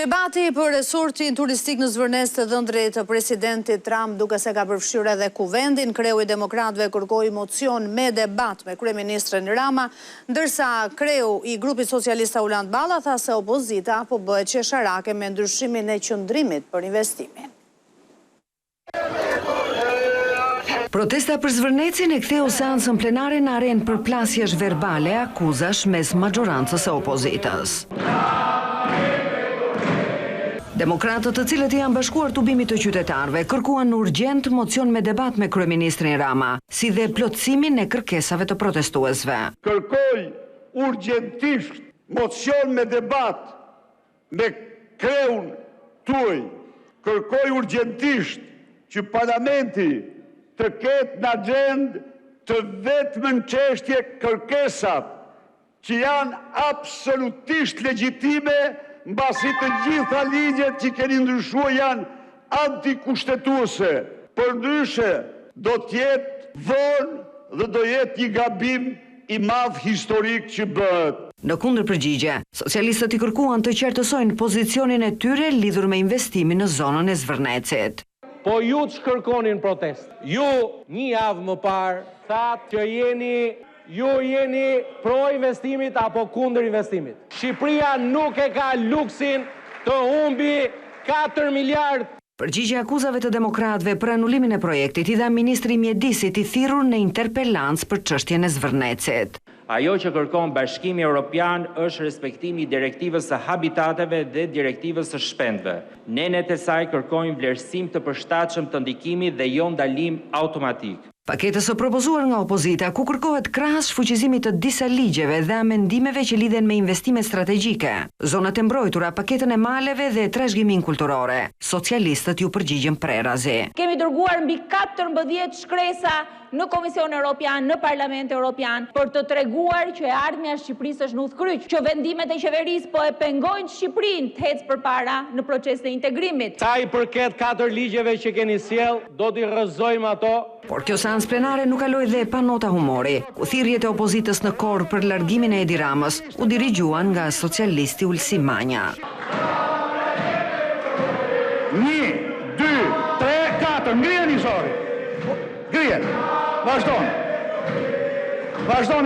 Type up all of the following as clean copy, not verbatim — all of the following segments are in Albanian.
Debati për resortin turistik në Zvërnes të dhënë drejt të presidentit Trump duke se ka përfshirë edhe kuvendin. Kreu i demokratëve kërkoi mocion me debat me kryeministrin Rama, ndërsa kreu i grupit socialista Uland Balla tha se opozita po bëhet qesharake me ndryshimin e qëndrimit për investimin. Protesta për Zvërnecin e ktheu seancën plenare në arenë për plasjesh verbale, akuzash mes majorancës e opozitës. Demokratët, të cilët janë bashkuar tubimit të qytetarëve, kërkuan urgjent mocion me debat me kryeministrin Rama, si dhe plotësimin e kërkesave të protestuesve. Kërkoj urgjentisht mocion me debat me kreun tuaj. Kërkoj urgjentisht që parlamenti të ketë në agjendë të vetmën çështje kërkesat që janë absolutisht legjitime, mbasi të gjitha ligjet që keni ndryshuar janë antikushtetuese. Përndryshe do t'jetë vonë dhe do jetë një gabim i madh historik që bëhet. Në kundërpërgjigje, socialistët i kërkuan të qartësojnë pozicionin e tyre lidhur me investimin në zonën e Zvërnecit. Po ju që kërkonin protest, ju një javë më parë thatë që ju jeni pro investimit apo kundër investimit. Shqipëria nuk e ka luksin të humbi 4 miliard. Përgjigje akuzave të demokratëve për anulimin e projektit i dha ministri i mjedisit i thirrur në interpelancë për çështjen e Zvërnecit. Ajo që kërkon Bashkimi Evropian është respektimi i direktivës së habitateve dhe direktivës së shpendëve. Nenet e saj kërkojnë vlerësim të përshtatshëm të ndikimit dhe jo ndalim automatik. Paketës së propozuar nga opozita, ku kërkohet krahas shfuqizimit të disa ligjeve dhe amendimeve që lidhen me investime strategjike, zonat e mbrojtura, paketën e maleve dhe trashëgiminë kulturore. Socialistët ju përgjigjen prerazi. Kemi dërguar mbi 14 shkresa në Komision Evropian, në Parlament Evropian, për të treguar që e ardhmja e Shqipërisë është në udhkryq, që vendimet e qeverisë po e pengojnë Shqipërinë të ecë përpara në procesin e integrimit. Sa i përket 4 ligjeve që keni sjell, do t'i rrëzojmë ato. Por kjo seancë plenare nuk kaloi dhe pa nota humori, ku thirrjet e opozitës në korr për largimin e Edi Ramës u dirigjuan nga socialisti Ulsi Manja. 1, 2, 3, 4, ngrijeni zori. Ngrihet. Vazhdoni.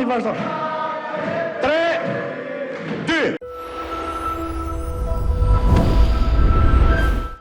Vazhdoni.